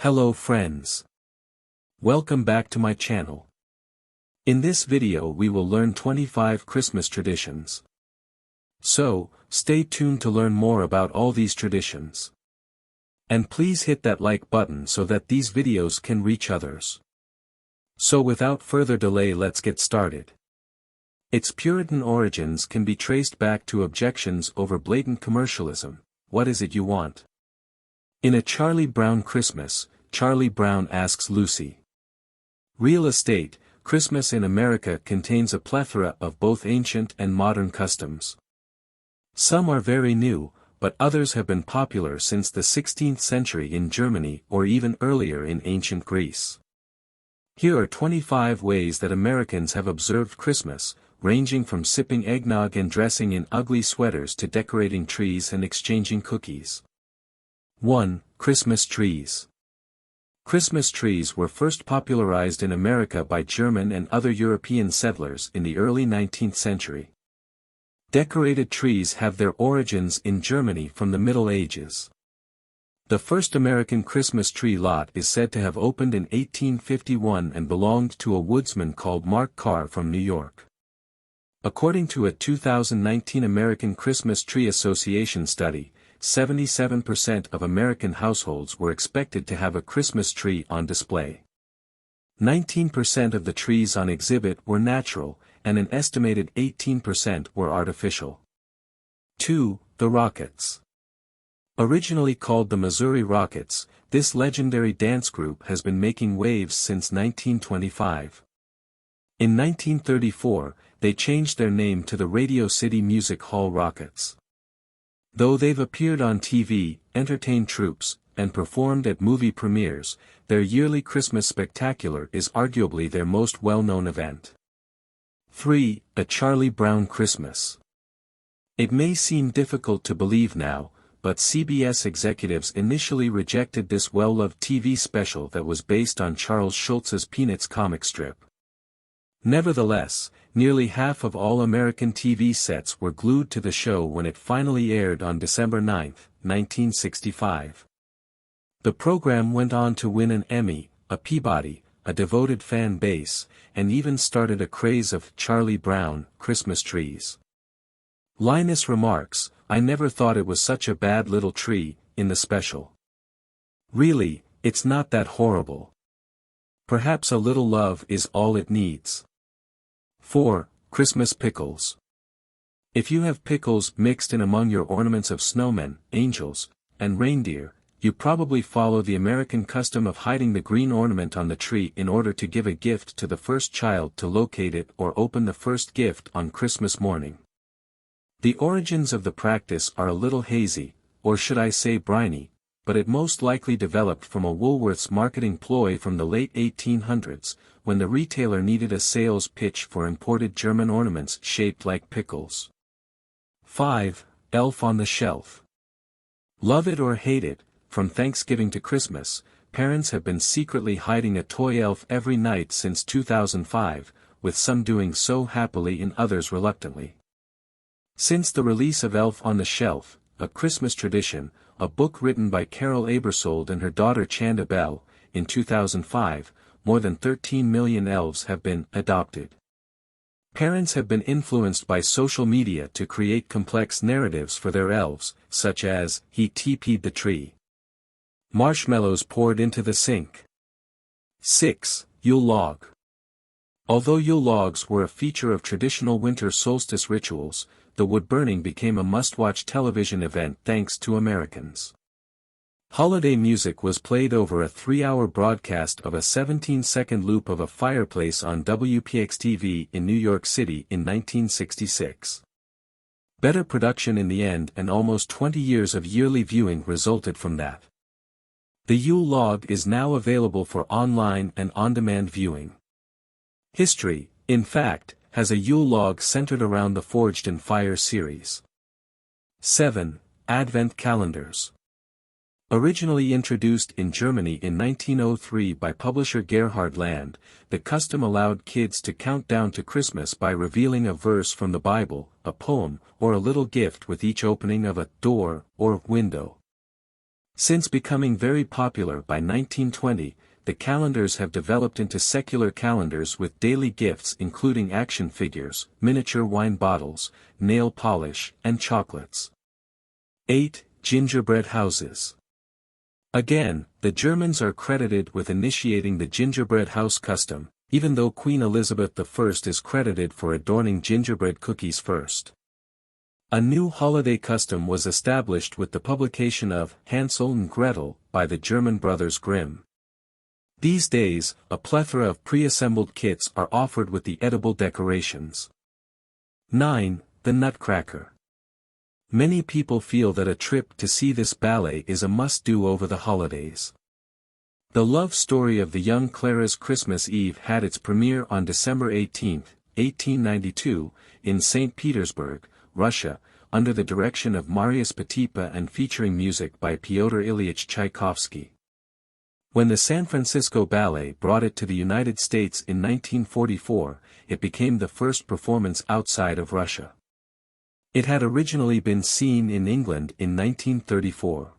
Hello friends. Welcome back to my channel. In this video we will learn 25 Christmas traditions. So, stay tuned to learn more about all these traditions. And please hit that like button so that these videos can reach others. So without further delay, let's get started. Its Puritan origins can be traced back to objections over blatant commercialism. What is it you want? In A Charlie Brown Christmas, Charlie Brown asks Lucy. Real estate. Christmas in America contains a plethora of both ancient and modern customs. Some are very new, but others have been popular since the 16th century in Germany or even earlier in ancient Greece. Here are 25 ways that Americans have observed Christmas, ranging from sipping eggnog and dressing in ugly sweaters to decorating trees and exchanging cookies. 1. Christmas trees. Christmas trees were first popularized in America by German and other European settlers in the early 19th century. Decorated trees have their origins in Germany from the Middle Ages. The first American Christmas tree lot is said to have opened in 1851 and belonged to a woodsman called Mark Carr from New York. According to a 2019 American Christmas Tree Association study, 77% of American households were expected to have a Christmas tree on display. 19% of the trees on exhibit were natural, and an estimated 18% were artificial. 2. The Rockets. Originally called the Missouri Rockets, this legendary dance group has been making waves since 1925. In 1934, they changed their name to the Radio City Music Hall Rockets. Though they've appeared on TV, entertained troops, and performed at movie premieres, their yearly Christmas spectacular is arguably their most well-known event. 3. A Charlie Brown Christmas. It may seem difficult to believe now, but CBS executives initially rejected this well-loved TV special that was based on Charles Schulz's Peanuts comic strip. Nevertheless, nearly half of all American TV sets were glued to the show when it finally aired on December 9, 1965. The program went on to win an Emmy, a Peabody, a devoted fan base, and even started a craze of Charlie Brown Christmas trees. Linus remarks, "I never thought it was such a bad little tree," in the special. Really, it's not that horrible. Perhaps a little love is all it needs. 4. Christmas pickles. If you have pickles mixed in among your ornaments of snowmen, angels, and reindeer, you probably follow the American custom of hiding the green ornament on the tree in order to give a gift to the first child to locate it or open the first gift on Christmas morning. The origins of the practice are a little hazy, or should I say briny, but it most likely developed from a Woolworth's marketing ploy from the late 1800s, when the retailer needed a sales pitch for imported German ornaments shaped like pickles. 5. Elf on the Shelf. Love it or hate it, from Thanksgiving to Christmas, parents have been secretly hiding a toy elf every night since 2005, with some doing so happily and others reluctantly. Since the release of Elf on the Shelf, a Christmas tradition, a book written by Carol Abersold and her daughter Chanda Bell, in 2005, more than 13 million elves have been adopted. Parents have been influenced by social media to create complex narratives for their elves, such as, "He TP'd the tree." Marshmallows poured into the sink. 6. Yule log. Although Yule logs were a feature of traditional winter solstice rituals, the wood-burning became a must-watch television event thanks to Americans. Holiday music was played over a 3-hour broadcast of a 17-second loop of a fireplace on WPX-TV in New York City in 1966. Better production in the end and almost 20 years of yearly viewing resulted from that. The Yule log is now available for online and on-demand viewing. History, in fact, has a Yule log centered around the Forged in Fire series. 7. Advent calendars. Originally introduced in Germany in 1903 by publisher Gerhard Land, the custom allowed kids to count down to Christmas by revealing a verse from the Bible, a poem, or a little gift with each opening of a door or window. Since becoming very popular by 1920, the calendars have developed into secular calendars with daily gifts including action figures, miniature wine bottles, nail polish, and chocolates. 8. Gingerbread houses. Again, the Germans are credited with initiating the gingerbread house custom, even though Queen Elizabeth I is credited for adorning gingerbread cookies first. A new holiday custom was established with the publication of Hansel and Gretel by the German brothers Grimm. These days, a plethora of pre-assembled kits are offered with the edible decorations. 9. The Nutcracker. Many people feel that a trip to see this ballet is a must-do over the holidays. The love story of the young Clara's Christmas Eve had its premiere on December 18, 1892, in St. Petersburg, Russia, under the direction of Marius Petipa and featuring music by Pyotr Ilyich Tchaikovsky. When the San Francisco Ballet brought it to the United States in 1944, it became the first performance outside of Russia. It had originally been seen in England in 1934.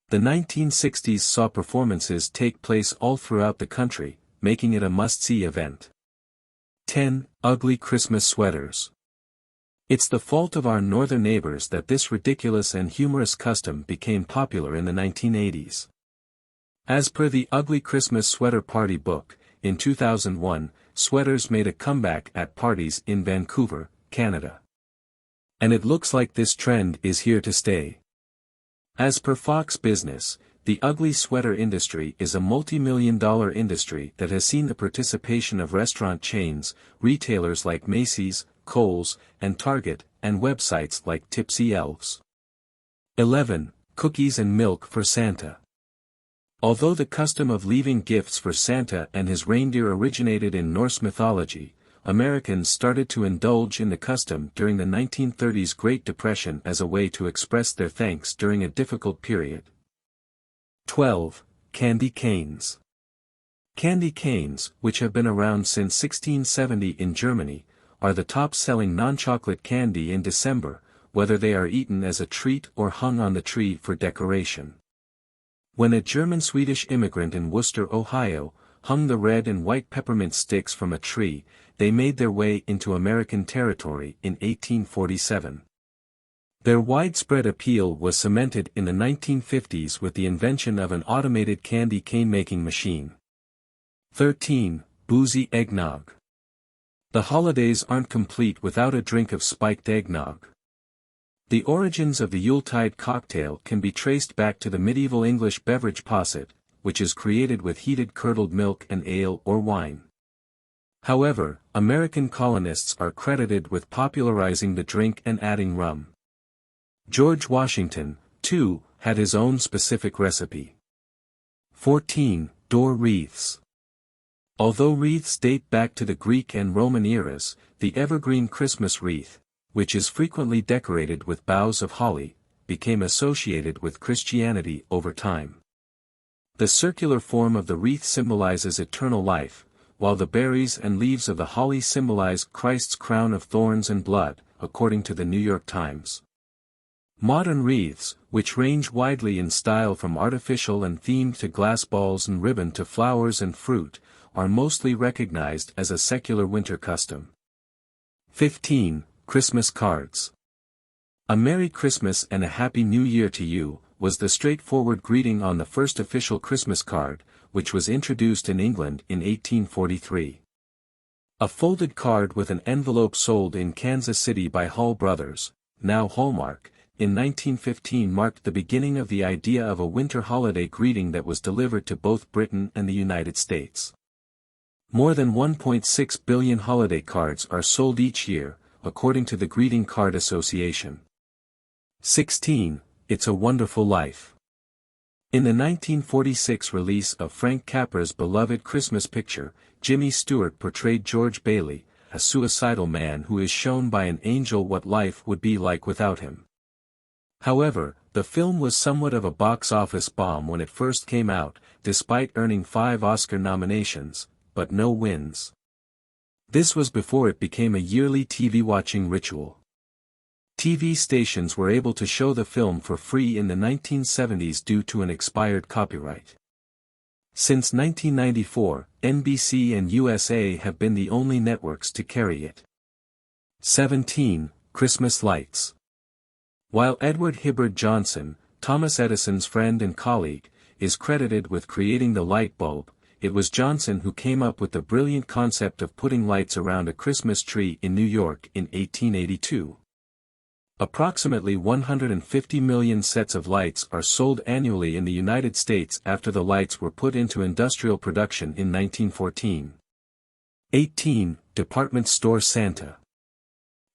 The 1960s saw performances take place all throughout the country, making it a must-see event. 10. Ugly Christmas sweaters. It's the fault of our northern neighbors that this ridiculous and humorous custom became popular in the 1980s. As per the Ugly Christmas Sweater Party book, in 2001, sweaters made a comeback at parties in Vancouver, Canada. And it looks like this trend is here to stay. As per Fox Business, the ugly sweater industry is a multi-million-dollar industry that has seen the participation of restaurant chains, retailers like Macy's, Kohl's, and Target, and websites like Tipsy Elves. 11. Cookies and milk for Santa. Although the custom of leaving gifts for Santa and his reindeer originated in Norse mythology, Americans started to indulge in the custom during the 1930s Great Depression as a way to express their thanks during a difficult period. 12. Candy canes. Candy canes, which have been around since 1670 in Germany, are the top-selling non-chocolate candy in December, whether they are eaten as a treat or hung on the tree for decoration. When a German-Swedish immigrant in Worcester, Ohio, hung the red and white peppermint sticks from a tree, they made their way into American territory in 1847. Their widespread appeal was cemented in the 1950s with the invention of an automated candy cane-making machine. 13. Boozy eggnog. The holidays aren't complete without a drink of spiked eggnog. The origins of the Yuletide cocktail can be traced back to the medieval English beverage posset, which is created with heated curdled milk and ale or wine. However, American colonists are credited with popularizing the drink and adding rum. George Washington, too, had his own specific recipe. 14. Door wreaths. Although wreaths date back to the Greek and Roman eras, the evergreen Christmas wreath, which is frequently decorated with boughs of holly, became associated with Christianity over time. The circular form of the wreath symbolizes eternal life, while the berries and leaves of the holly symbolize Christ's crown of thorns and blood, according to the New York Times. Modern wreaths, which range widely in style from artificial and themed to glass balls and ribbon to flowers and fruit, are mostly recognized as a secular winter custom. 15. Christmas cards. A Merry Christmas and a Happy New Year to you, was the straightforward greeting on the first official Christmas card, which was introduced in England in 1843. A folded card with an envelope sold in Kansas City by Hull Brothers, now Hallmark, in 1915 marked the beginning of the idea of a winter holiday greeting that was delivered to both Britain and the United States. More than 1.6 billion holiday cards are sold each year, according to the Greeting Card Association. 16. It's a Wonderful Life. In the 1946 release of Frank Capra's beloved Christmas picture, Jimmy Stewart portrayed George Bailey, a suicidal man who is shown by an angel what life would be like without him. However, the film was somewhat of a box office bomb when it first came out, despite earning 5 Oscar nominations, but no wins. This was before it became a yearly TV watching ritual. TV stations were able to show the film for free in the 1970s due to an expired copyright. Since 1994, NBC and USA have been the only networks to carry it. 17. Christmas lights. While Edward Hibbard Johnson, Thomas Edison's friend and colleague, is credited with creating the light bulb, it was Johnson who came up with the brilliant concept of putting lights around a Christmas tree in New York in 1882. Approximately 150 million sets of lights are sold annually in the United States after the lights were put into industrial production in 1914. 18. Department store Santa.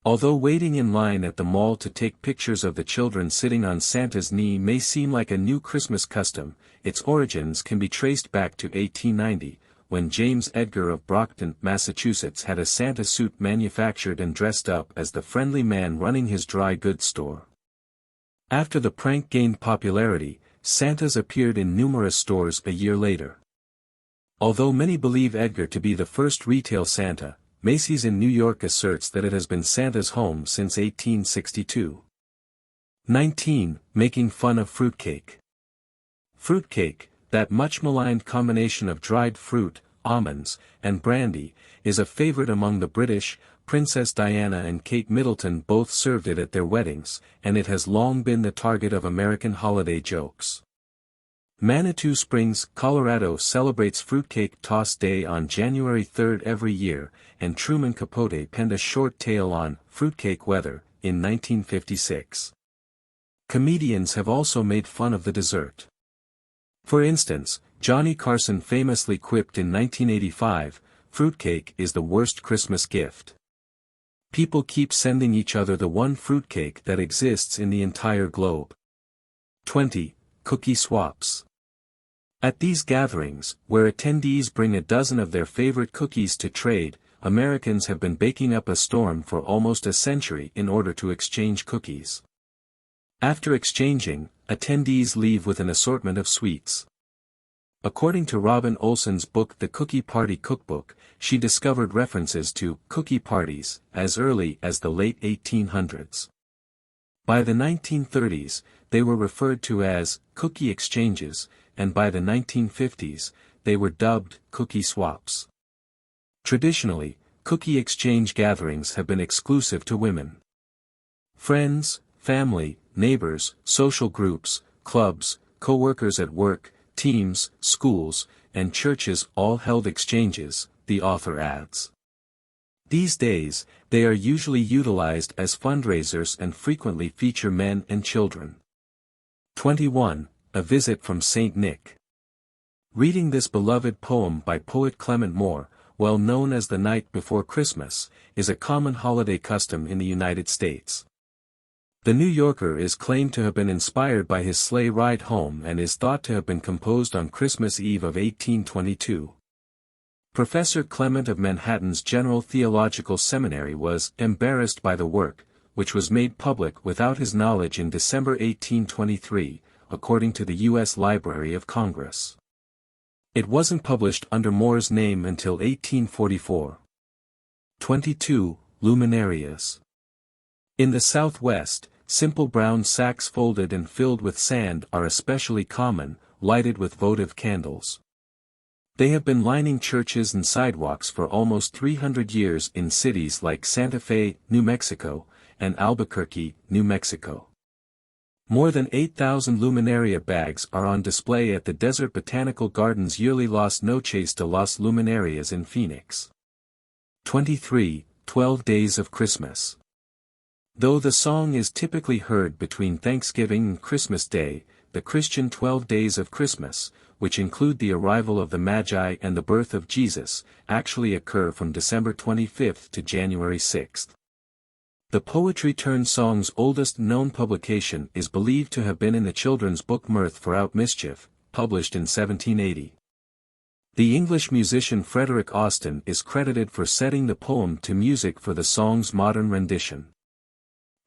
Although waiting in line at the mall to take pictures of the children sitting on Santa's knee may seem like a new Christmas custom, its origins can be traced back to 1890, when James Edgar of Brockton, Massachusetts had a Santa suit manufactured and dressed up as the friendly man running his dry goods store. After the prank gained popularity, Santas appeared in numerous stores a year later. Although many believe Edgar to be the first retail Santa, Macy's in New York asserts that it has been Santa's home since 1862. 19. Making fun of fruitcake. Fruitcake, that much maligned combination of dried fruit, almonds, and brandy, is a favorite among the British. Princess Diana and Kate Middleton both served it at their weddings, and it has long been the target of American holiday jokes. Manitou Springs, Colorado celebrates Fruitcake Toss Day on January 3 every year, and Truman Capote penned a short tale on fruitcake weather in 1956. Comedians have also made fun of the dessert. For instance, Johnny Carson famously quipped in 1985, "Fruitcake is the worst Christmas gift. People keep sending each other the one fruitcake that exists in the entire globe." 20. Cookie swaps. At these gatherings, where attendees bring a dozen of their favorite cookies to trade, Americans have been baking up a storm for almost a century in order to exchange cookies. After exchanging, attendees leave with an assortment of sweets. According to Robin Olson's book The Cookie Party Cookbook, she discovered references to cookie parties as early as the late 1800s. By the 1930s, they were referred to as cookie exchanges, and by the 1950s, they were dubbed cookie swaps. Traditionally, cookie exchange gatherings have been exclusive to women. Friends, family, neighbors, social groups, clubs, co-workers at work, teams, schools, and churches all held exchanges, the author adds. These days, they are usually utilized as fundraisers and frequently feature men and children. 21. A Visit from Saint Nick. Reading this beloved poem by poet Clement Moore, well known as The Night Before Christmas, is a common holiday custom in the United States. The New Yorker is claimed to have been inspired by his sleigh ride home and is thought to have been composed on Christmas Eve of 1822. Professor Clement of Manhattan's General Theological Seminary was embarrassed by the work, which was made public without his knowledge in December 1823, according to the U.S. Library of Congress. It wasn't published under Moore's name until 1844. 22. Luminarias. In the Southwest, simple brown sacks folded and filled with sand are especially common, lighted with votive candles. They have been lining churches and sidewalks for almost 300 years in cities like Santa Fe, New Mexico, and Albuquerque, New Mexico. More than 8,000 luminaria bags are on display at the Desert Botanical Gardens' yearly Las Noches de las Luminarias in Phoenix. 23. 12 Days of Christmas. Though the song is typically heard between Thanksgiving and Christmas Day, the Christian 12 Days of Christmas, which include the arrival of the Magi and the birth of Jesus, actually occur from December 25 to January 6. The poetry-turned-song's oldest known publication is believed to have been in the children's book Mirth for Mischief, published in 1780. The English musician Frederick Austin is credited for setting the poem to music for the song's modern rendition.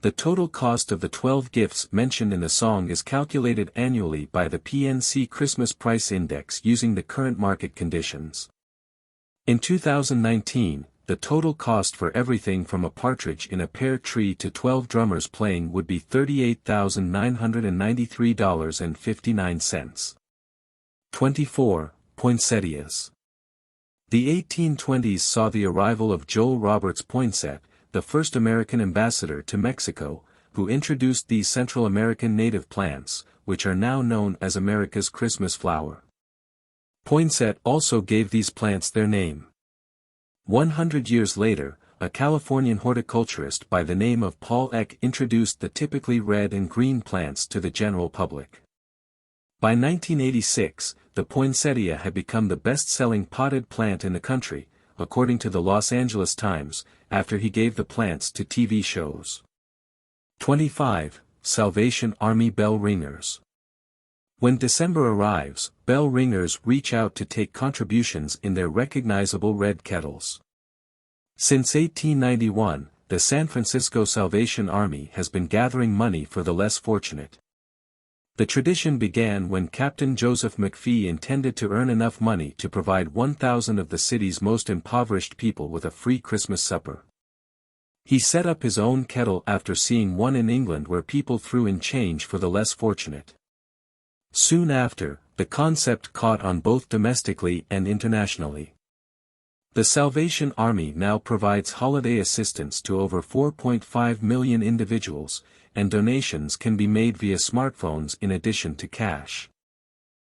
The total cost of the 12 gifts mentioned in the song is calculated annually by the PNC Christmas Price Index using the current market conditions. In 2019, the total cost for everything from a partridge in a pear tree to 12 drummers playing would be $38,993.59. 24. Poinsettias. The 1820s saw the arrival of Joel Roberts Poinsett, the first American ambassador to Mexico, who introduced these Central American native plants, which are now known as America's Christmas flower. Poinsett also gave these plants their name. 100 years later, a Californian horticulturist by the name of Paul Eck introduced the typically red and green plants to the general public. By 1986, the poinsettia had become the best-selling potted plant in the country, according to the Los Angeles Times, after he gave the plants to TV shows. 25. Salvation Army bell ringers. When December arrives, bell ringers reach out to take contributions in their recognizable red kettles. Since 1891, the San Francisco Salvation Army has been gathering money for the less fortunate. The tradition began when Captain Joseph McPhee intended to earn enough money to provide 1,000 of the city's most impoverished people with a free Christmas supper. He set up his own kettle after seeing one in England where people threw in change for the less fortunate. Soon after, the concept caught on both domestically and internationally. The Salvation Army now provides holiday assistance to over 4.5 million individuals, and donations can be made via smartphones in addition to cash.